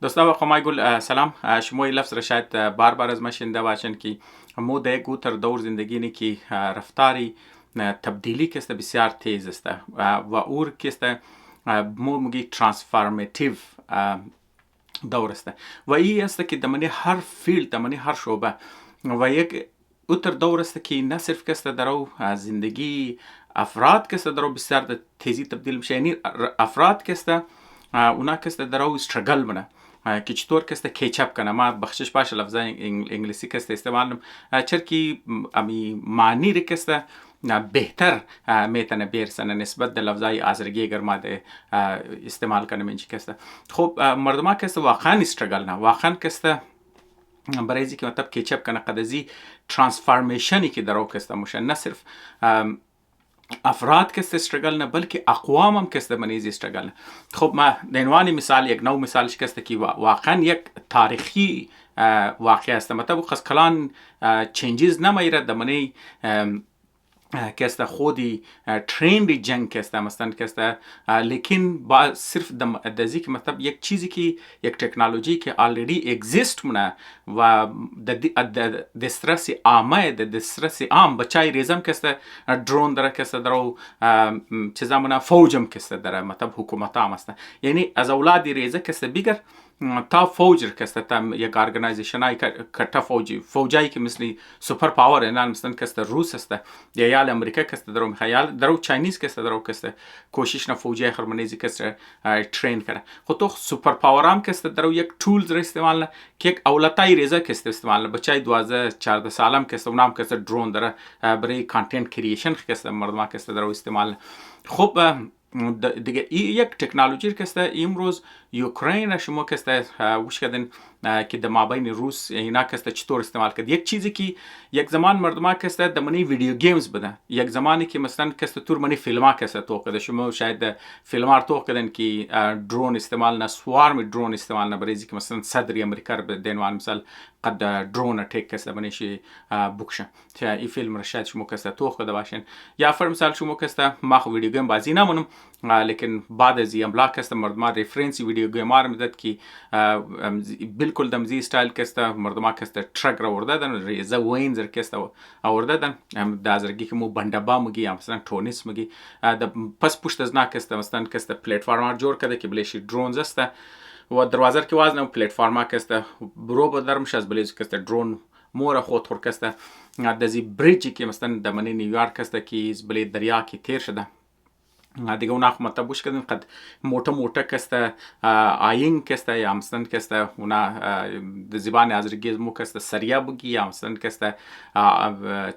دوستان و خمایگل سلام. شما این لفظ را شاید بار بار از ما شنیده باشین که مو در یک تر دور زندگی نی که رفتاری تبدیلی که است بسیار تیز است و اور که است مو میگی ترانسفورماتیو دور است و این است که دمانی هر فیلد دمانی هر شعبه و یک اوتر دور است که نه صرف که است درو زندگی افراد که است درو بسیار تیزی تبدیل میشه، یعنی افراد که است اونا که است درو استرگل بنا که چطور که است کیچاپ کنه. ما بخشش باشه لفظ انگلیسی که است استعمال چرکی امی معنی که است بهتر میتونه برسنه نسبت به لفظای آزرگی اگر ما استعمال کنیم اینجا که است. خب مردم که است واقعا استرگل نه، واقعا که است برای اینکه که مطلب کیچاپ کنه قدزی ترانسفورمیشنی که درو که است مشه، نه صرف افراد که است استرگل نه بلکه اقوام هم که است منیز استرگل نه. خب ما دینوانی مثال یک نو مثالش که است که واقعا یک تاریخی واقع است، مطلب خاص کلان چینجز نمیره دمنی که است خودی ترند جنگ که است مثلا که است، لیکن با صرف دزی که مطلب یک چیزی که یک تکنولوژی که آلریدی اگزیست مونه و دسترس عامه دسترس عام بچای ریزم که است درون داره که است درو چیزا مونه فوجم که است داره مطلب حکومت هم است، یعنی از اولادی ریزه که است بیگر تا فوج که است تا یک ارگانایزیشن های که تا فوجایی که مثلی سوپر پاور نه مثلا که است روس است یا امریکا که است درو خیال درو چاینیز که است درو که است کوشش نه فوجی خرمنیزی که است ترین کنه. خود تو سوپر پاور هم که است درو یک تولز را استعمال نه که یک اولتای ریزه که است استعمال نه بچای 12 14 سالم که است اونام که است درون داره برای کانتنت کریشن که است مردم که است درو استعمال. خب دیگه یک تکنولوژی که است امروز اوکراین شما که است وش کردن که در مابین روس اینا که است چطور استعمال کرد. یک چیزی که یک زمان مردم که است دمنی ویدیو گیمز بودن، یک زمانی که مثلا که است تور منی فیلم ها که است تو کده شما شاید فیلم ها تو کدن که درون استعمال نه سوارم درون استعمال نه برای که مثلا صدر امریکا به دنوان مثال قد درون اتاک که است بنیشی بکشه تا این فیلم را شاید شما که است تو کده باشین یا فر مثال شما که است ما خو ویدیو گیم بازی نمونم لیکن بعد از این بلاک است مردم ریفرنس ویدیو گیم ها میداد که بالکل دمزی استایل که است مردم که است ترک را ورده دن ریزه وینز که است آورده دن دازرگی که مو بندبا مگی مثلا تونیس مگی پس پشت از ناک است مثلا که است پلتفرم جور کرده که بلیشی درونز است و دروازه که وازن پلتفرم که است برو به درمش از بلیز که است درون مور خود تور که است دزی بریجی که مثلا دمنی نیویورک است که از بلی دریا که تیر شده دیگه اونا خو مطلب وش کردن قد موٹه کسته آین کسته یا مثلا کسته اونا زبان ازرگی مو کسته سریا بگی یا مثلا کسته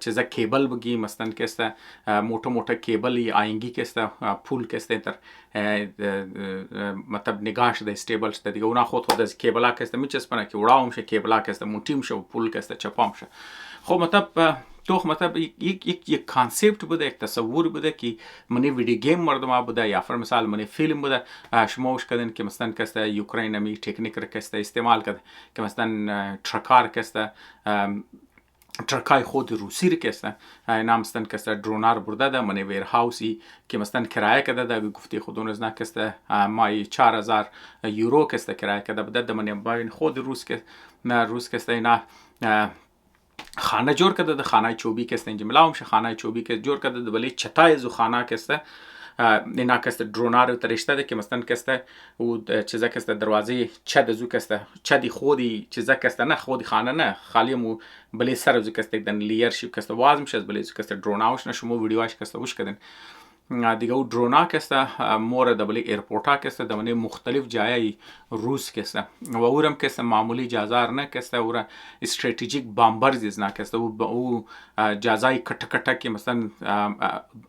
چیزا کیبل بگی مثلا کسته موٹه کیبل یا آینگی کسته پول کسته تر مطلب نگاش ده استیبل شده دیگه اونا خود از کیبلا کسته میچسبنه که وراوم شه کیبلا کسته موتیم شه و پول کسته چپام شه. خب مطلب تو مطلب یک کانسپت بوده، یک تصور بوده که منی ویدیو گیم مردم بوده یا فر مثال منی فیلم بوده شما وش کردن که مثلا کسته اوکراین می تکنیک را کسته استعمال کرد که مثلا ترکار کسته ترکای خود روسی رو کسته اینا مثلا کسته درونار برده ده منی ویر هاوسی که مثلا کرایه کرده ده گفتی خودون از نه کسته مای 4000 یورو کسته کرایه کرده بوده ده منی باین خود روس که روس کسته اینا خانه جور کرده ده خانه چوبی که است اینجا ملاوم شه خانه چوبی که جور کرده ده ولی چتای زو خانه که است اینا که است درونار ترشته ده که مثلا که است او چیزا که است دروازه چد زو که است چدی خودی چیزا که است نه خودی خانه نه خالی مو بلی سر زو که است دن لیرشپ که است واز میشه بلی زو که است دروناوش نشمو ویدیوش که است وش کردن دیگه او درونا که است مور دبلی ایرپورتا که است دمنی مختلف جای روس که است و اورم که است معمولی جازار نه که است اور استراتژیک بامبرز نه که است او جازای کټ که مثلا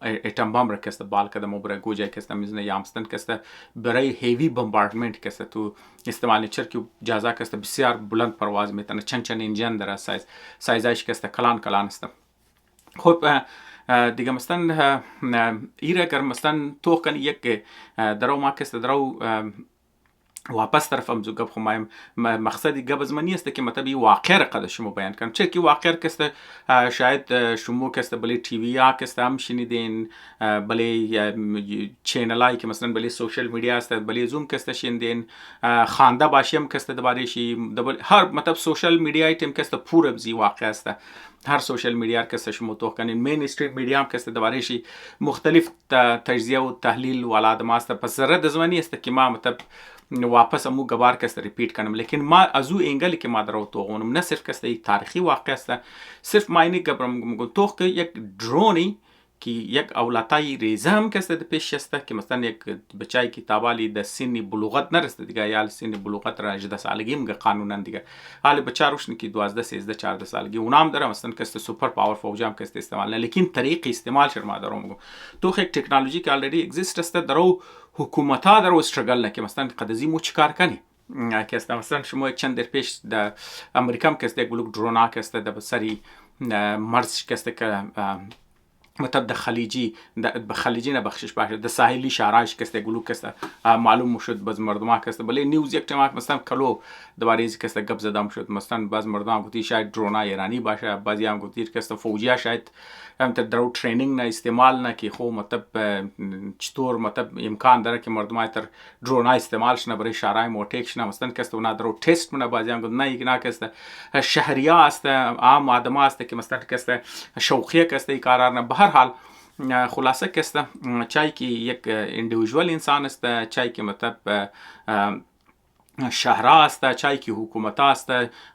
اتم بمب را که است بال کده مو بر گوجه که است میزنه یامستن که است برای هیوی بمباردمنت که است تو استعمال چرکی جازا که است بسیار بلند پرواز میتونه چن انجن در سایزش که است کلان است. خب دیگه مثلا ایره اگر مثلا تو کنی یک درو ما که است درو واپس طرف هم گپ خمایم مقصدی گپ از من نیست که مطلب واقع قد شما بیان کنم، چه که واقع کسته شاید شما کسته بله تیوی ها کسته هم شنیدین، بله چینلایی که مثلا بله سوشل میدیا است، بله زوم کسته شنیدین، خانده باشی هم کسته دوبارهشی هر مطلب سوشل میدیا تیم کسته پور بزی واقع است. هر سوشل میدیا کسته شما تو کنین، مین استریم میدیا هم کسته دوبارهشی مختلف تجزیه و تحلیل و علادم است. پس رد زمانی است که ما مطلب واپس امو گبار کسته ریپیٹ کنم، لیکن ما از او انگلی که ما درو توغونم نه صرف کسته یک تاریخی واقع است، صرف ما اینی گبرم میگم تو که یک درونی که یک اولاتای ریزه هم کسته ده پیش شسته که مثلا یک بچای که تابالی ده سن بلوغت نرسته دیگه، یا سن بلوغت را 18 سالگی میگه قانونا دیگه، حالی بچه روشن که 12 13 14 سالگی اونام داره مثلا کسته سوپر پاور فوج هم کسته استعمال نه، لیکن طریق استعمال شرما درو میگم تو یک تکنولوژی که آلریدی اگزیست است درو حکومت ها در استرگل نه که مثلا قدزی مو چیکار کنی که است. مثلا شما یک چند در پیش در امریکا هم که است یک بلوک درونا که است در سری مرز که است که مطلب د خلیجی د خلیجی نه بخشش باشه د ساحلی شهرش که است گلوک است معلوم شد باز مردم که است بله نیوز یک تماک مثلا کلو دوباره که است گپ زدم شد مثلا باز مردم گفتی شاید درونا ایرانی باشه، بعضی هم گفتی که است فوجیا شاید هم تر درو ترینینگ نه استعمال نه که خو مطلب چطور مطلب امکان داره که مردم تر درون استعمال شنه برای شهرهای موتیک شنه مثلا که است اونا درو تست منه، بعضی هم گفت نه نه که است شهریا است عام آدم است که مثلا که است شوخیه که است قرار نه. به هر حال خلاصه که است چای که یک اندیویدوال انسان است، چای که مطلب شهرها است، چای که حکومت است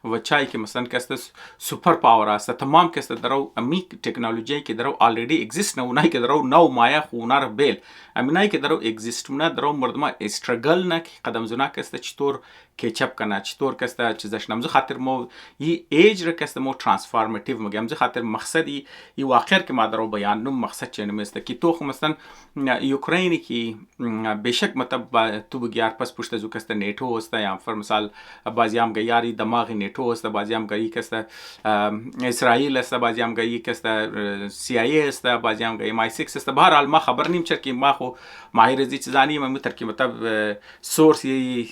و چای که مثلا که است سوپر پاور است، تمام که است درو امی تکنولوژی که درو آلریدی اگزیست نه، اونایی که درو نو مایه خونار بیل امینایی که درو اگزیست نه درو مردم استرگل نه که قدم زنا که است چطور کیچپ کنه، چطور که است چیزش نمزه خاطر مو یه ایج را که است مو ترانسفورماتیو میگم زه خاطر مقصدی ای واقع که ما درو بیان نم مقصد چه نمیسته که تو مثلا اوکراینی که بیشک مطلب تو بگیار پس پشت زو که است نیتو است یا فر مثال بعضی هم گیاری دماغ نیتو است، بعضی هم گیی که است اسرائیل است، بعضی هم گیی که است سی آی است، بعضی هم گیی مای 6 است. به هر حال ما خبر نیم چر که ما خو ماهر از چیزانی ما تر که مطلب سورس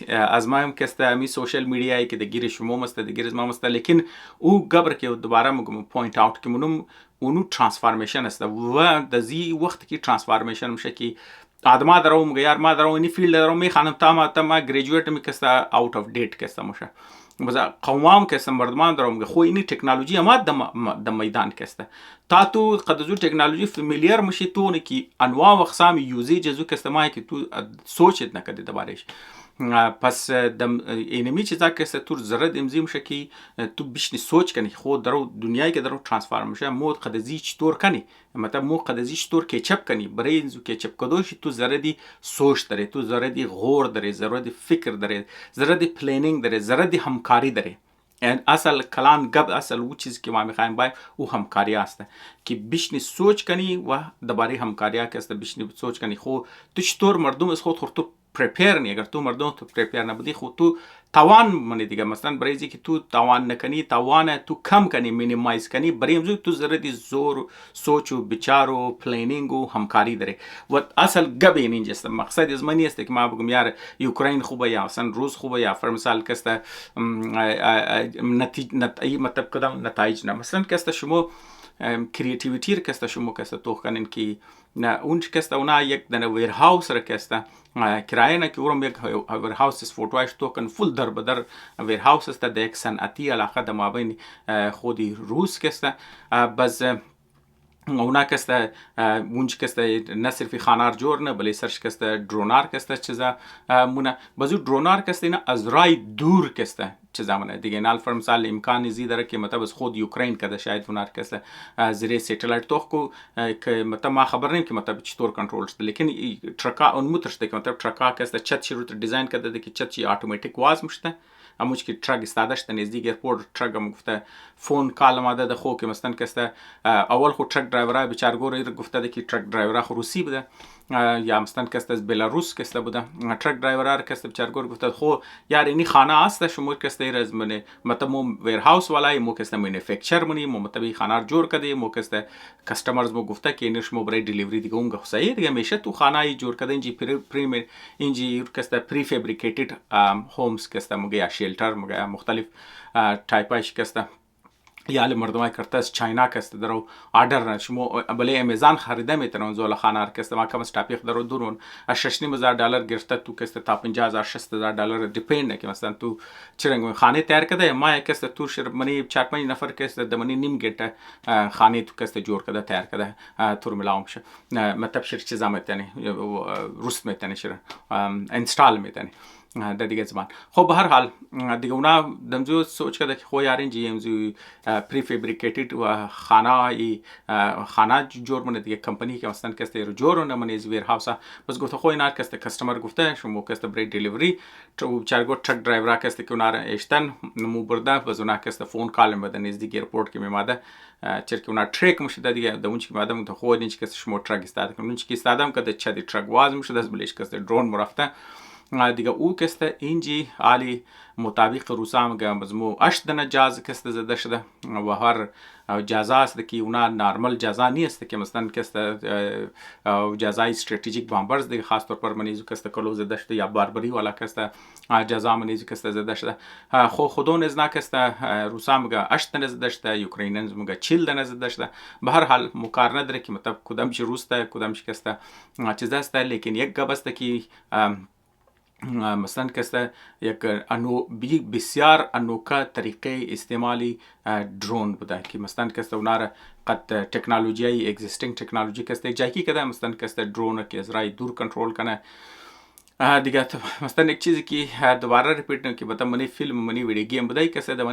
از ما که است می سوشل میدیا که د گیر شما مست د گیر ما مست، لیکن او گبر که دوباره میگم پوینت اوت که منم اونو ترانسفورمیشن است و د زی وقت کی ترانسفورمیشن میشه که آدم درو میگه یار ما درو اینی فیلد درو می خانم تا ما گریجویت میکسته اوت اف دیت کسته میشه مثلا قوام که مردمان درو میگه خو اینی تکنولوژی ما د میدان کسته تا تو قدزو تکنولوژی فامیلیار میشی تو کی انواع و اقسام یوزیج زو کسته ما که تو سوچت نکردی دوبارهش. پس دم اینمی چیزا که است تو زرد امزی میشه که تو بیشتر سوچ کنی خود درو دنیایی که درو ترانسفورم میشه مود قدزی چطور کنی مثلا مو قدزی چطور کیچپ کنی برای اینزو کیچپ کدوش تو زردی سوچ داره، تو زردی غور داره، زردی فکر داره، زردی پلانینگ داره، زردی همکاری داره. یعنی اصل کلام گب اصل او چیزی که ما میخوایم باید او همکاری است که بیشتر سوچ کنی و درباره همکاری که است بیشتر سوچ کنی خو تو چطور مردم از خود تو پریپیر نی، اگر تو مردم تو پریپیر نبودی خود تو توان منی دیگه مثلا برای اینکه تو توان نکنی توان تو کم کنی مینیمایز کنی برای امروز تو زردی زور سوچ و بچار و پلانینگ و همکاری داره و اصل گب اینجاست. مقصد از منی است که ما بگم یار اوکراین خوبه یا مثلا روس خوبه یا فر مثال کسته نتیجه مطلب کدام نتایج نه مثلا کسته شما کریتیویتی را کسته شما کسته تو کنین که نه اون کسته اونا یک دنه ویر هاوس را کسته کرایه نه که ورم یک ویر هاوس است فوتوایش تو کن فول در بدر ویر هاوس است در یک صنعتی علاقه در مابین خودی روس کسته باز اونا کسته اونج کسته نه صرفی خانار جور نه بلی سرش کسته درونار کسته چیزا مونه بازو درونار کسته اینا از رای دور کسته چیزا مونه دیگه نال فر مثال امکانی زی داره که مطلب از خود اوکراین کده شاید اونار کسته زیر سیتلایت توخ کو که مطلب ما خبر نیم که مطلب چطور کنترل شده، لیکن ترکا اون مترشته که مطلب ترکا کسته چت شروع دیزاین کده که چت چی اتوماتیک واز مشته اموش که ترک استادش نزدیک ایرپورت ترک هم گفته فون کال ماده ده خو که مثلا کسته اول خو ترک درایور بیچارگور گفته که ترک درایور خو روسی بوده یا مثلا کست از بلاروس کست بوده ترک درایورار کست بچرگور گفته خو یار اینی خانه است شما کست از من مطلب مو ویرهاوس والای مو کست مانیفکتچر منی مو مطلب خانه جور کردی مو کست کستمرز مو گفته که اینش مو برای دیلیوری دیگه اون صحیح دیگه میشه تو خانه جور کرده اینجی پری اینجی کست پری فابریکیتد هومز کست مو یا شیلتر مو مختلف تایپاش کست یا مردمای کرده از چاینا کست درو آردر شما بله امیزان خریده میتونن زول خانه کست ما کم استاپیخ درو دورون $6,000 گرفته تو کست تا $50,000-$60,000 دیپند که مثلا تو چرنگ خانه تیار کرده ما کست تو شر منی 4-5 نفر کست دمنی نیم گټه خانه تو کست جوړ کرده تیار کرده تور ملاوم شه مطلب شر چیزا میتونی روست میتونی شر انستال میتونی در دیگه زمان خب به هر حال دیگه اونا دمزو سوچ کرده که خو یارین جی امزو پری فابریکیتد و خانه جور منه دیگه کمپانی که مثلا کسته رو جورونه منه از ویر هاوسا بس گفته خو اینا کسته کستمر گفته شما کسته برای دیلیوری تو چارگو ترک درایور کسته که اونا اشتن مو برده بس اونا کسته فون کال میده نزدیک ایرپورت که میماده چرا که اونا ترک میشه دیگه دمون که میاده مت خو اینچ کسته شما ترک استاد کنون چی استادم که چه دی ترک واز میشه دست بلیش کسته درون مرفته دیگه او کسته اینجی عالی مطابق روسا مگه مزمو اشتنه جاز کسته زده شده و هر جزا است که اونا نارمال جزا نیست که مثلا کسته جزای استراتژیک بامبرز دیگه خاص طور پر منیزو کسته کلو زده شده یا باربری والا کسته جزا منیزو کسته زده شده خو خودون از کسته روسا مگه اشتنه زده شده یوکریننز مگه 40 زده شده به هر حال مقارنه داره که مطلب کدامش روسته کدامش کسته چیز است لیکن یک گپ است که مثلا کسته یک بسیار انوکه طریقه استعمالی درون بوده که مثلا کسته اونارا قد تکنولوژی اگزیستینگ تکنولوژی کسته جایی کده مثلا کسته درون که از رای دور کنترل کنه دیگه مثلا یک چیزی که دوباره ریپیت نکنم که بتا منی فیلم منی ویدیو گیم بوده کسته ده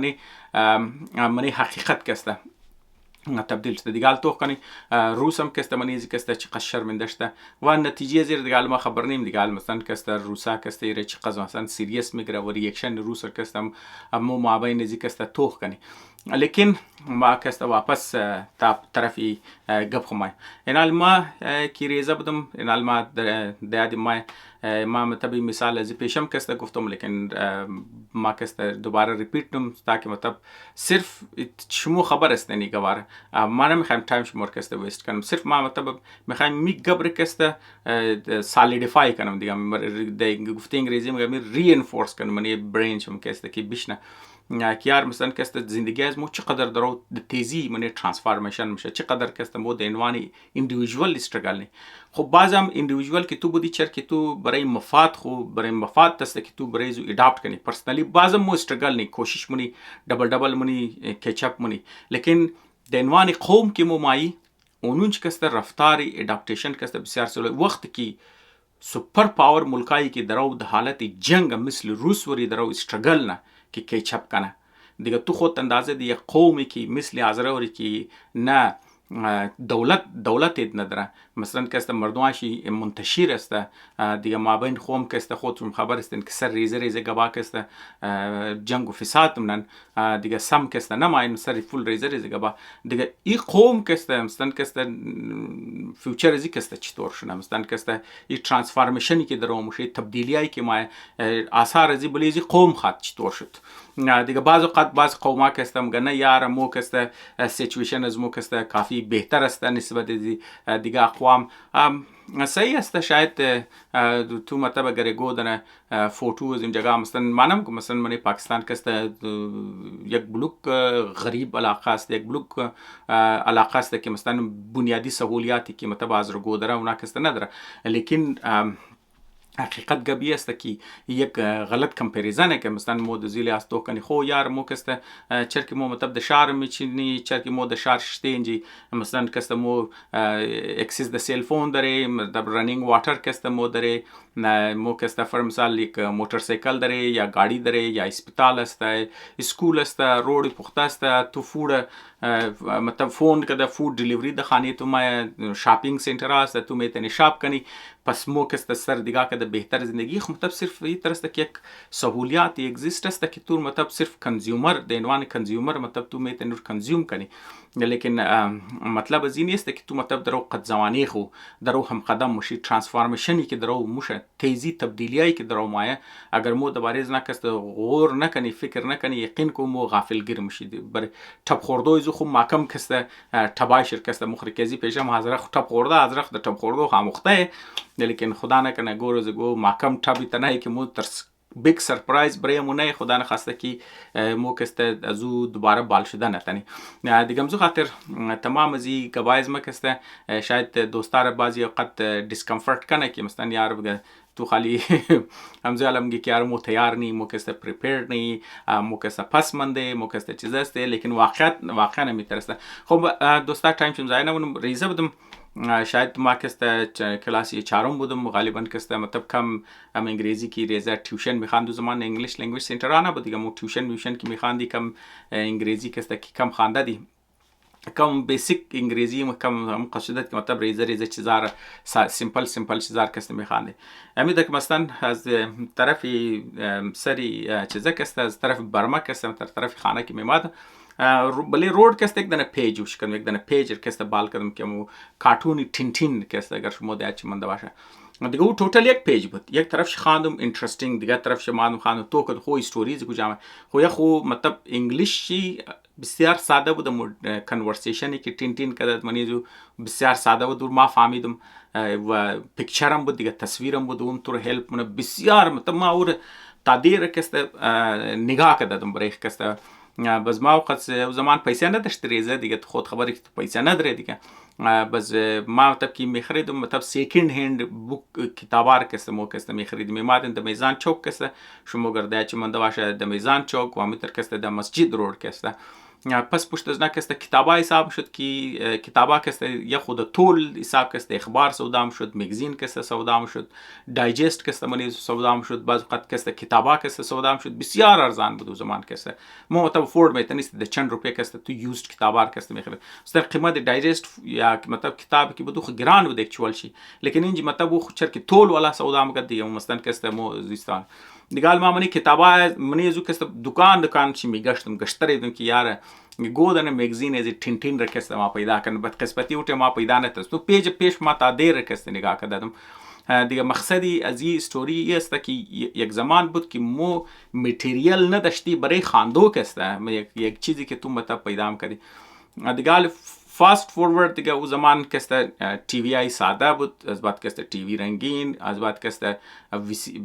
منی حقیقت کسته تبدیل شده دیگه تو کنی روس هم کسته منیزی کسته چقدر شرمنده شده و نتیجه زیر دیگه ما خبر نیم دیگه مثلا کسته روسا کسته ایره چقدر مثلا سیریس میگره و ریاکشن روس کسته مو مابین نزی کسته توخ کنی لیکن ما کسته واپس تا طرفی گپ خمای اینال ما کی ریزه بدم اینال ما دیادی ما مطلبی مثال از پیشم کسته گفتم لیکن ما کسته دوباره ریپیت نم تاکه مطلب صرف شمو خبر است نیگواره ما نمیخوایم تایم شمار کسته ویست کنم صرف ما مطلب میخوایم میگبر کسته سالیدیفای کنم دیگه گفته انگلیسی میگم رینفورس کنم منی برین شم کسته که بیشنه کیار مثلا کسته زندگی از مو چقدر درو تیزی منی ترانسفورمیشن میشه چقدر کسته مو د عنوان ایندیویدوال استرگل نه خب بازم ایندیویدوال که تو بودی چر که تو برای مفاد خو برای مفاد تست که تو برای زو اډاپټ کنی پرسنلی بازم مو استرگل نه کوشش منی ډبل منی کچاپ منی لیکن د عنوان قوم کې مو مای اونونچ کسته رفتاری اډاپټیشن کسته بسیار سره وخت کی سوپر پاور ملکایی که درو د حالت جنگ مثل روس وری درو استرگل نه که کیچپ کنه دیگه تو خود اندازه دیگه قومی که مثل ازراوری که نه دولت نداره مثلا کسته مردماشی منتشر است دیگه مابین خوم کسته خودتون خبر استین که سر ریزه گبا کسته جنگ و فساد منن دیگه سم کسته نماین سر فول ریزه گبا دیگه این قوم کسته مثلا کسته فیوچر ازی کسته چطور شونه مثلا کسته این ترانسفورمیشنی که در اومشه تبدیلیایی که ما آثار ازی بلیزی قوم خواهد چطور شد دیگه بعض اوقات بعض قوما کسته مگه نه یار مو کسته سیچویشن از مو کسته کافی بهتر است نسبت دیگه اقوام صحیح است شاید تو مطلب گرگو دنه فوتو از این جگه مثلا من پاکستان کسته یک بلوک غریب علاقه است یک بلوک علاقه است که مثلا بنیادی سهولیاتی که مطلب از رو گودره اونا کسته نداره لیکن حقیقت گبی است که یک غلط کمپریزن که مثلا مو د زیلی است کنی خو یار مو کسته چرکی مو مطلب د شهر میچینی چرکی مو د شهر شتینجی مثلا کسته مو اکسس د سیل فون داره مطلب رنینگ واټر کسته مو داره مو کسته فر مثال یک موتورسایکل داره یا گاڑی داره یا اسپیتال است اسکول است روډ پخته است تو فود مطلب فون کده فود ډیلیوری د خانه تو ما شاپینگ سنٹر است تو میتونی شاپ کنی پس مو کسته سر دیگه که د بهتر زندگی خو مطلب صرف این طرز که یک سهولیات اگزیست است که تو مطلب صرف کنزیومر د عنوان کنزیومر مطلب تو میتونی کنزیوم کنی لیکن مطلب از این نیست که تو مطلب درو قد زمانی خو درو هم قدم مشی ترانسفورمیشنی که درو موشه تیزی تبدیلیایی که درو مایه اگر مو دوباره از نکست غور نکنی فکر نکنی یقین کو مو غافلگیر مشی بر تب خوردو زو خو ماکم کسته تبای شرکت مخرکزی پیشم حاضر خو تب خورده حاضر خو تب خوردو خامخته لیکن خدا نکنه گور از گو ماکم تبی تنه که مو ترس بیگ سرپرایز برای مونه خدا نخواسته که مو کسته ازو دوباره بال شده نتنی دیگه مزو خاطر تمام ازی گبایز ما کسته شاید دوستار بعضی اوقات دیسکمفورت کنه که مثلا یار بگه تو خالی همزه علم میگه که یار مو تیار نی مو کسته پریپیرد نی مو کسته پس منده مو کسته چیز است لیکن واقعا نمیترسته. خب دوستا تایم چون زای نمونم ریزه بدم شاید ما کسته کلاسی چهارم بودم غالبا کسته مطلب کم انگلیسی کی ریزه تیوشن میخواندو زمان انگلیش لنگویج سنتر آنا بود دیگه مو تیوشن کی میخواندی کم انگلیسی کسته کی کم خوانده دی کم بیسیک انگلیسی کم قصدت که مطلب ریزه چیزار سیمپل چیزار کسته میخوانده امید که مثلا از طرف سری چیزا کسته از طرف برما کسته طرف خانه کی میماد بله روड کسته یک دانه پیج وش کردم یک دانه پیج کسته بال کردم که مو کارتونی تینتین کسته اگر شما دیاچی منده باشه دیگه او توتال یک پیج بود یک طرفش خواندم اینترستینگ دیگه طرفش مادم خواندم تو که خو استوریز کو جامه خو مطلب انگلیشی بسیار ساده بود کنورسیشنی که تینتین کدت منی جو بسیار ساده بود ما فهمیدم و پیکچرم بود دیگه تصویرم بود اون طور هلپ منه بسیار مطلب ما اور تادیر کسته نگاه کدادم برای کسته بس ما وقت زمان پیسه نداشت ریزه دیگه خود خبری که پیسه نداره دیگه بس ما مطلب که میخریدم مطلب سیکند هند بوک کتابار کسته مو کسته میخریدم میمادن د میزان چوک کسته شما گرده چه من دواشه د میزان چوک و متر کسته د مسجد روड کسته پس پشت از نکسته کتابا حساب شد که کتابا کسته یا خود طول حساب کسته اخبار سودام شد مگزین کسته سودام شد دایجست کسته منی سودام شد بعض وقت کسته کتابا کسته سودام شد بسیار ارزان بود زمان کسته مو مطلب فورد میتونست د چند روپیه کسته تو یوزد کتابار کسته میخرید استر قیمت دایجست یا مطلب کتاب کی بدو گران بود اکچوال شی لیکن اینج مطلب خو چر کی طول والا سودام کد دی مثلا کسته مو زیستان دیگال ما منی کتابا منی زو کسته دکان چی میگشتم گشتریدم که یار گودن مگزین از تینتین رکسته ما پیدا کردم بعد قسمتی اوته ما پیدا نتست تو پیش ما تا دیر رکسته نگاه کردم دیگه مقصدی از این استوری است که یک زمان بود که مو متریال نداشتی برای خواندو کسته یک چیزی که تو مطلب پیدا کردی دیگه فاست فورورد دیگه او زمان کسته تی وی ای ساده بود از بعد کسته تی وی رنگین از بعد کسته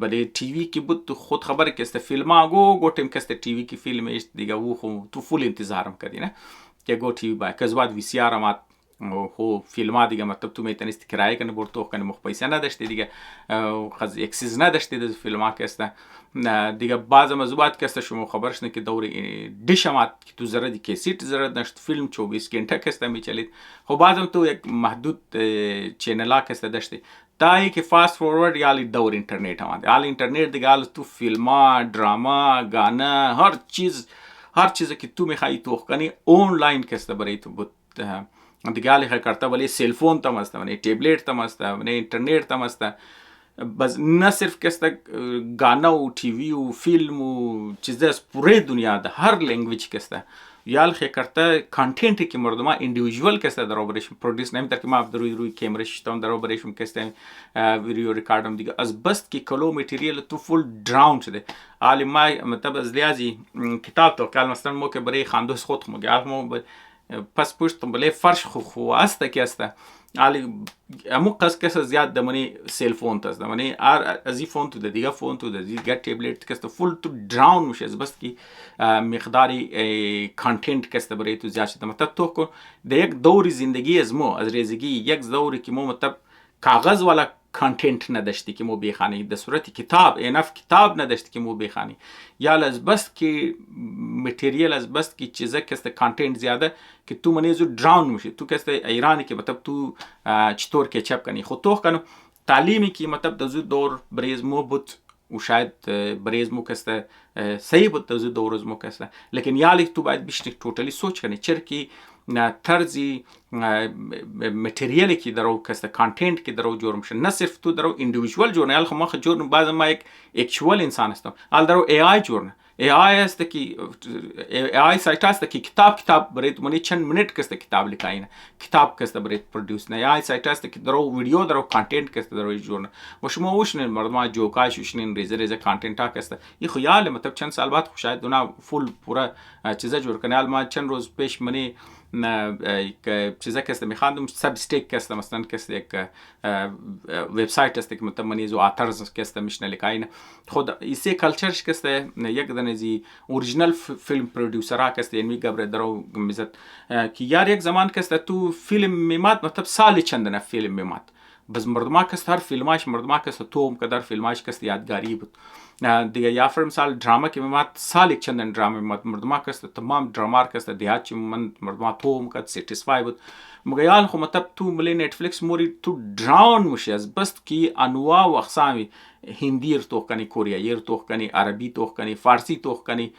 بله تی وی کی بود تو خود خبر کسته فیلم گو ټیم کسته تی وی کی فیلم است دیگه او خو تو فول انتظارم کردی نه که گو تی وی با که از بعد وی سی آر ما خو فیلم دیگه مطلب تو میتونستی کرایه کنی برتو کنی مخ پیسه نداشتی دیگه خز اکسیز نداشتی د فیلم کسته دیگه بعض موضوعات کسته شما خبرش نه که دور دیش ما که تو زره دی کیسیت زره نشت فیلم 24 घंटा کسته میچلید خب بعضم تو یک محدود چینل ها کسته داشتی تا که فاست فورورد یالی دور اینترنت آمده آل اینترنت دیگه تو فیلم ها دراما گانا هر چیزی که تو میخوای تو کنی آنلاین کسته برای تو بود دیگه حالی کرتا ولی سیل فون تم است ولی ټیبلیټ تم است ولی اینترنت تم است بس نه صرف کسته گانا و टी वी و فیلم و چیزا از پوره دنیا ده هر لنگویج کسته یال خی کرتا کانتنت کی مردما اندیویدوال کسته در اوپریشن پرودوس نمی تر ما روی کیمرا شتم در اوپریشن کسته ویدیو ریکاردم دیگه از بس کی کلو متریال تو فول دراون شده علی ما مطلب از لیازی کتاب تو کال مثلا مو که برای خواندوس خود مو پس پشت بله فرش خو است که است علی امو قص زیاد دمنی سیل فون تاست دمنی از این فون تو دیگه فون تو دیگه تبلت کست فول تو دراون میشه بس کی مقداری کانتنت کست برای تو زیاد شده مطلب تو کو د یک دوری زندگی از مو از ریزگی یک دوری که مو مطلب کاغذ والا کانتنت نداشتی که مو بخانی در صورت کتاب انف کتاب نداشتی که مو بخانی یا از بس کی متریال از بس کی چیزا کست کانتنت زیاده که تو منیزو دراون میشه تو کست ایرانی که مطلب تو چطور که چپ کنی خود تو کنو تعلیمی که مطلب دزو دور بریز مو بود و شاید بریز مو کسته صحیح بود دزو دور از مو کسته لیکن یالی تو باید بیشتر توتالی سوچ کنی چرا که طرزی متریالی که درو کسته کانتنت که درو جور میشه نه صرف تو درو اندیویدوال جورنال خو ما جور بعض ما یک اکچوال انسان هستم ال درو ای آی جورنال AI است که AI سایت است که کتاب برای تو منی چند منت کست کتاب لیکاینه کتاب کست برای پرودوس نه AI سایت است که درو ویدیو درو کانتنت کست درو جورن و شما وشنین مردم جوکاش وشنین ریزه کانتنت ها کست این خیال مطلب چند سال بعد شاید دونا فول پورا چیزا جور کنه ما چند روز پیش منی چیزا کست میخواندم سبستیک کست مثلا کست یک وبسایت است که مطلب منی زو آترز کست میشنه لیکاینه خود ایسی کلچرش کست یک دنزی اوریجینال فیلم پرودوسر ها کست یعنی گبر درو میزد که یار یک زمان کست تو فیلم میماد مطلب سالی چندنه فیلم میماد بس مردما کست هر فیلماش مردما کست توم کدر فیلماش کست یادگاری بود دیگه یا فرم سال دراما که میماد سالی چندن دراما میماد مردما کست تمام درامار کست دیاچی من مردما توم کد سیتیسفای بود مگیال خو مطلب تو ملی نتفلیکس موری تو دراون مشی از بس کی انواع و اقسامی هندی توخ کنی کوریایی توخ کنی عربی توخ کنی فارسی توخ کنی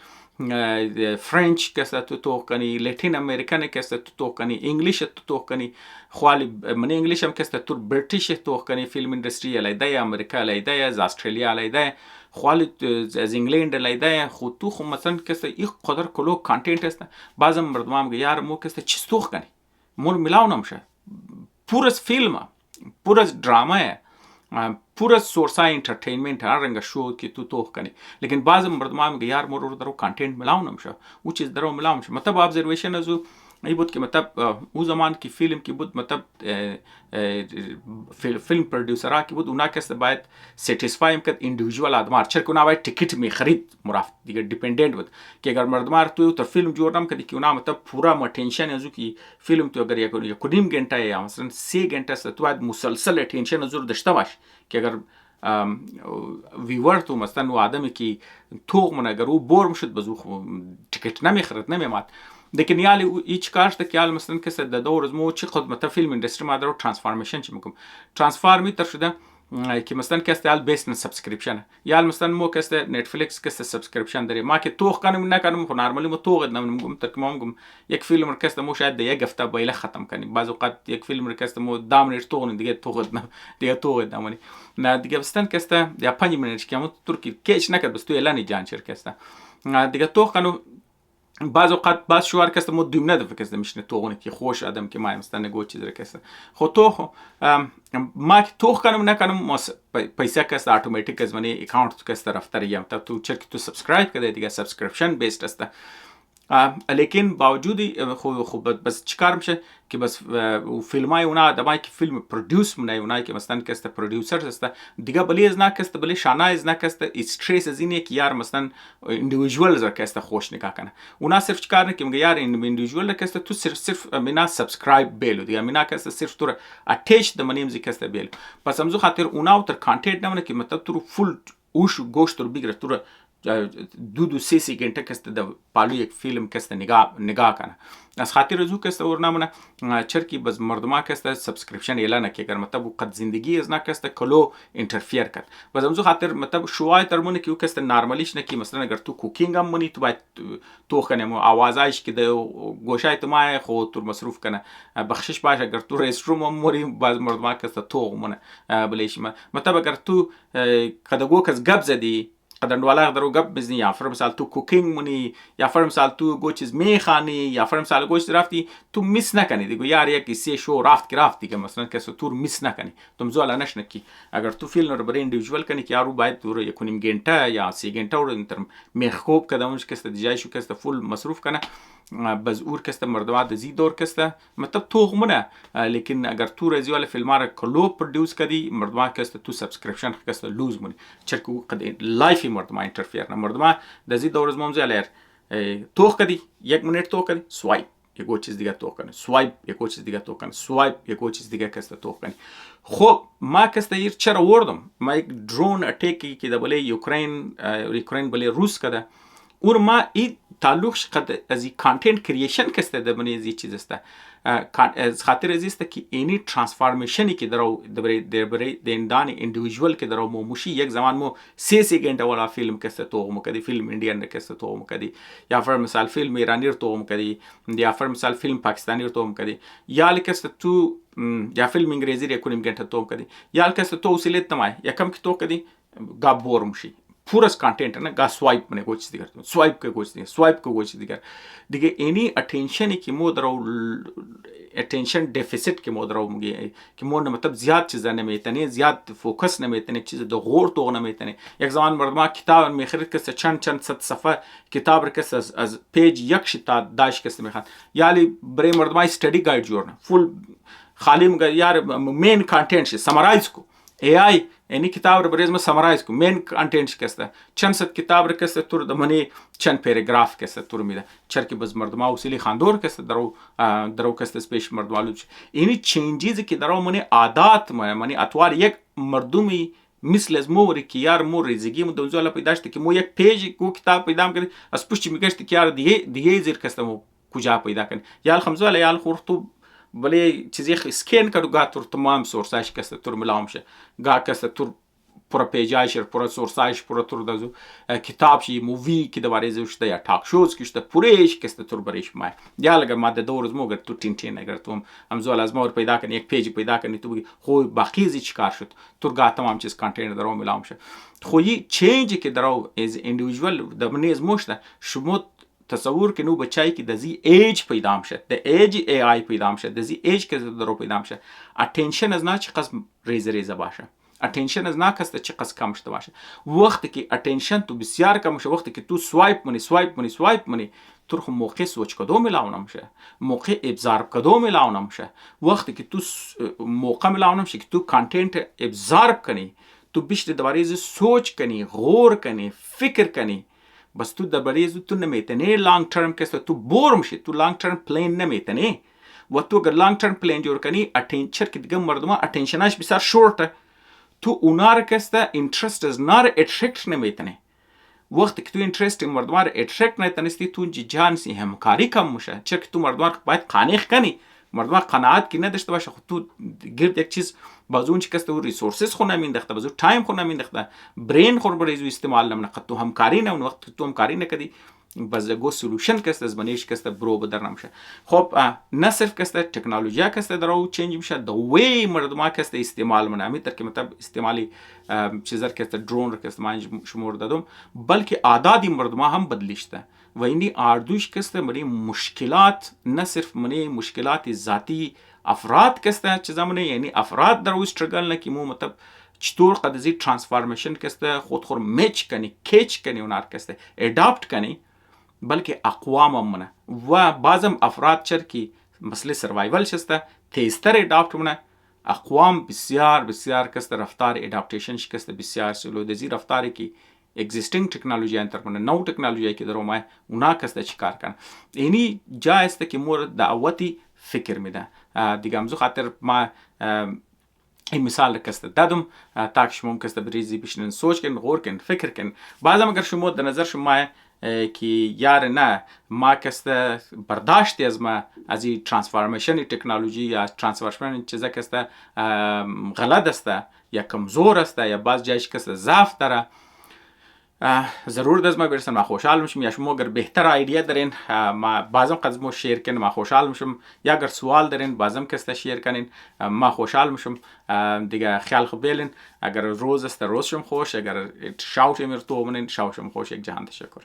فرنچ کسا تو توخ کنی لاتین امریکن کسا تو توخ کنی انگلیش تو توخ کنی خوالی من انگلیش هم کسا تو برتیش توخ کنی فیلم اندستری علیده امریکا علیده از استرالیا علیده خوالی از انگلند علیده خود تو خو مثلا کسا این قدر کلو کانتنت است بعضم مردم میگه یار مو کسا چیز توخ کنی مور ملاو نمیشه پور از فیلم پور از ड्रामा पूरा सोर्स है एंटरटेनमेंट है रंगा शो कि तू तो कने लेकिन बाज मर्दमा में यार मोर दरो कंटेंट मिलाओ नमशा वो चीज दरो मिलाओ नमशा मतलब ऑब्जर्वेशन जो ये बुत के मतलब वो जमान की फिल्म की बुत मतलब फिल्म प्रोड्यूसर की बुत उना कैसे बात सेटिस्फाई कर इंडिविजुअल आदमी अच्छा को ना बात टिकट में खरीद मुराफ दिगे डिपेंडेंट बुत कि अगर मर्दमार तो फिल्म जोड़म कदी क्यों ना मतलब पूरा अटेंशन है जो कि फिल्म तो अगर ये कुदीम घंटा है मसलन 6 घंटा से तो बाद मुसलसल अटेंशन जरूर दश्तावाश कि अगर ویور تو مثلا و آدمی که توق من اگر او بور مشد بزو تیکت نمیخرد نمیماد لیکن یالی هیچ کارش که یال مثلا کس د دور از مو چی خدمت فیلم اندستری ما درو ترانسفورمیشن چی میگم ترانسفورمی تر شده که مثلا کس یال بیسن سابسکریپشن یال مثلا مو کس نتفلیکس کس سابسکریپشن داری ما که توق کنم نکنم خو نورمالی مو توق نمیگم تر ما میگم یک فیلم کس مو شاید یک هفته بیل ختم کنیم بعض اوقات یک فیلم کس مو دامنش توق دیگه توق نمونی نه دیگه بستن کسته یا 5 منیت که مو ترکی کیش نکرد بس تو اعلان جان شر کسته دیگه توق کنو بعض اوقات بعض شوار کسته مو دوم نده فکر میشنه توقونه که خوش آدم که ما مثلا نگو چیز کسته خو تو ما توق کنم نکنم پیسه کسته اتوماتیک از منی اکانت کسته رفتار یم تا تو چرک تو سابسکرایب کده دیگه سابسکریپشن بیسد است لیکن باوجود خوب بس چیکار میشه که بس فیلمای اونا دمای که فیلم پرودوس منای اونایی که مثلا کسته پرودوسر است دیگه بلی از نکسته بلی شانه از نکسته استرس از اینه که یار مثلا ایندیویدوال ز کسته خوش نگاه کنه اونا صرف چیکار نه که میگه یار ایندیویدوال کسته تو صرف مینا سابسکرایب بیلو دیگه مینا کسته صرف تو اتچ د منیم ز کسته بیل پس همزو خاطر اونا تر کانتنت نه که مطلب تو فول اوش گوشت رو بگیره تو دو 3 घंटे کسته د پالو یک فیلم کسته نگاه کنه از خاطر رزو کسته ورنامونه چرکی بز مردما کسته سابسکریپشن اعلان کی اگر مطلب قد زندگی از نه کسته کلو انترفیر کرد بز همزو خاطر مطلب شوای ترمونه کی کسته نارمالیش نه کی مثلا اگر تو کوکینگ هم منی تو باید تو کنه مو آوازایش کی د گوشای تو ما خو تو مصروف کنه بخشش باشه اگر تو ریستروم هم موری باز مردما کسته تو مونه بلیش مطلب اگر تو کداگو کس گب زدی قدرن والا درو گپ بزنی یا فرم سال تو کوکینگ منی یا فرم سال تو گو چیز میخانی یا فرم سال گوش رفتی تو میس نکنی دیگه یار یک سی شو رفت دیگه مثلا کس تور میس نکنی تم زولا نشنکی اگر تو فیلم رو برای ایندیویدوال کنی که یارو باید تو یک نیم घंटा یا 3 घंटा رو انتر میخوب کدامش کس دیجای شو کس فول مصروف کنه بز اور کسته مردما د زی دور کسته مطلب تو غمونه لیکن اگر تو رزیوال فیلمار کلو پرودوس کدی مردما کسته تو سابسکریپشن کسته لوز مونی چرکو قد لایف مردما انترفیر نه مردما د زی دور زموم زلر تو کدی 1 منٹ تو کدی سوایپ یکو چیز دیگه تو کنه سوایپ یکو چیز دیگه تو کنه سوایپ یکو چیز دیگه کسته تو کنه خب ما کسته ایر چرا وردم ما یک درون اٹیک کی د بله یوکرین بله روس کده اور ما این تعلق قد از کانتنت کریشن کسته د بنی از چیز است از خاطر از است که اینی ترانسفورمیشنی که درو درباره دندان ایندیویدوال که درو موشی یک زمان مو 3 घंटा والا فیلم کسته تو مو کدی فیلم انډین کسته تو مو کدی یا فر مثال فیلم ایرانی تو مو کدی یا فر مثال فیلم پاکستانی تو مو کدی یا لکسته تو یا فیلم انګریزی ری کنیم घंटा تو کدی یا لکسته تو وسیله تمای یا کم کی تو کدی گابور مشی پورس کانتنت ना गा स्वाइप मने गोच दिगर स्वाइप के गोच दिगर दिगे एनी अटेंशन की मो दरो अटेंशन डेफिसिट के मो दरो मुगे कि मो न मतलब ज्यादा चीज़ न मेतने ज्यादा फोकस न मेतने चीज़ दो गौर तो न मेतने एक ज़मान मर्दमा किताब में खरीद के चंद सत सफ़ा किताब के az पेज यक शिता दाश के में खान याली बरे मर्दमा स्टडी गाइड जोड़ना फुल खाली मगर यार मेन कंटेंट से समराइज को AI एनी किताब बरेज में समराइज को मेन कंटेंट कैसा चंद सत किताब कैसे तुर मने चंद पैराग्राफ कैसे तुर मिला चर की बस मर्दमा उसीली खानदोर कैसे दरो कैसे स्पेश मर्दवालू एनी चेंजेस की दरो मने आदात मने अतवार एक मर्दुमी مثل مور کیار مور زگی مو دوزالا پیداشت که مو یک پیج کو کتاب پیدا کنی از پشت میگشت که یار دیگه زیر کستمو کجا پیدا کنی یا الخمزه یا الخورتو بله چیزی اسکین کردو گاه تور تمام سورسایش کست تور ملام شه گاه کست تور پورا پیجایش پورا سورسایش پورا تور دازو کتاب شی مووی که دواره زوشته یا تاک شوز کشته پوریش کست تور بریش مای یا لگر ماده دور از موگر تو تین اگر تو هم زوال از مور پیدا کنی یک پیج پیدا کنی تو بگی خوی باقیزی چیکار شد تور گاه تمام چیز کانتنت درو ملام شه خوی چینج که درو از اندیویدوال دمنیز موشته شما تصور که نو بچایی که دزی ایج پیدا میشه د ایج AI پیدا میشه دزی ایج که درو پیدا میشه اتنشن از نه چه قسم ریزه باشه اتنشن از نه کسته چه قسم کم شده باشه وقتی که اتنشن تو بسیار کم شه وقتی که تو سوایپ منی تو خو موقع سوچ کدو ملاو نمیشه موقع ابزار کدو ملاو نمیشه وقتی که تو موقع ملاو نمیشه که تو کانتنت ابزار کنی تو بیشتر دوباره سوچ کنی غور کنی فکر کنی بس تو درباره تو نمیتنی لانگ ترم کسته تو بور میشی تو لانگ ترم پلین نمیتنی و تو اگر لانگ ترم پلین جور کنی اتنشن که دیگه مردما اتنشنش بسیار شورته تو اونا رو کسته اینترست از نار اترکت نمیتنی وقتی که تو اینترست مردما رو اترکت نتنستی تو جانسی همکاری کم میشه چرا که تو مردما رو باید قانع کنی مردما قناعت کی نداشته باشه خود تو گرد یک چیز بازون چی کسته و ریسورسز خو نمیندخته بازو تایم خو نمیندخته برین خو بریزو استعمال نمونه تو همکاری نه اون وقت تو همکاری نکدی باز گو سولوشن کسته از بنیش کسته برو بدر نمیشه خب نه صرف کسته تکنولوژی کسته درو چنج میشه د وی مردما کسته استعمال منامی تر که مطلب استعمالی چیزر کسته درون رو کسته من شمور دادم بلکه عادات مردما هم بدلیشته و اینی آردوش کسته منی مشکلات نه صرف منی مشکلات ذاتی افراد کسته چیزا منی یعنی افراد در استرگل نه که مو مطلب چطور قدزی ترانسفورمیشن کسته خود خور میچ کنی کیچ کنی اونار کسته اداپت کنی بلکه اقوام منه و بعضم افراد چر کی مسئله سروایول شسته تیزتر اداپت منه اقوام بسیار کسته رفتار اداپتیشن شکسته بسیار سلو دزی رفتاری کی existing टेक्नोलॉजी अंतर पण नऊ टेक्नोलॉजी की दरो माय उना कस्ते चिकार kan ini jaiste ki mur da'wati fikir mida digam zo khater ma این مثال کسته دادم تاک شما کسته بریزی بشنن سوچ کن غور کن فکر کن بعضا اگر شما در نظر شما که یار نه ما کسته برداشت از ما از این ترانسفورمیشن تکنولوژی یا ترانسفورمیشن چیزا کسته غلط است یا کمزور است یا بعض جایش کسته ضعف داره ضرور دست ما برسن ما خوشحال میشم یا شما اگر بهتر ایده دارین ما بازم قدمو شیر کنین ما خوشحال میشم یا اگر سوال دارین بازم کسته شیر کنین ما خوشحال میشم دیگه خیال خوب بیلین اگر روز است روزشم خوش اگر شاوشم تو منین شاوشم خوش یک جهان تشکر